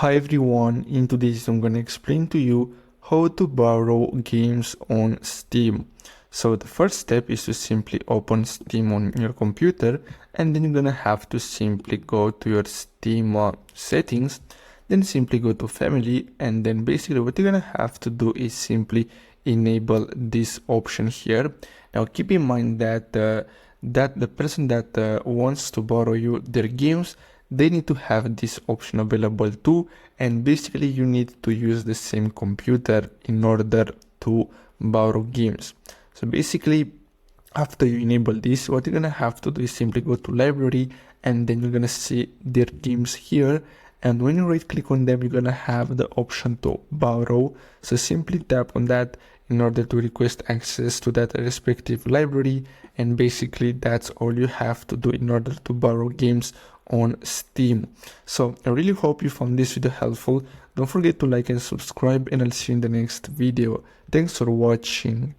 Hi everyone, in today's I'm gonna explain to you how to borrow games on Steam. So the first step is to simply open Steam on your computer, and then you're gonna have to simply go to your Steam settings, then simply go to family, and then basically what you're gonna have to do is simply enable this option here. Now keep in mind that the person that wants to borrow you their games, they need to have this option available too, and basically you need to use the same computer in order to borrow games. So basically, after you enable this, what you're gonna have to do is simply go to library, and then you're gonna see their games here, and when you right click on them, you're gonna have the option to borrow. So simply tap on that in order to request access to that respective library, and basically that's all you have to do in order to borrow games on Steam. So I really hope you found this video helpful. Don't forget to like and subscribe, and I'll see you in the next video. Thanks for watching.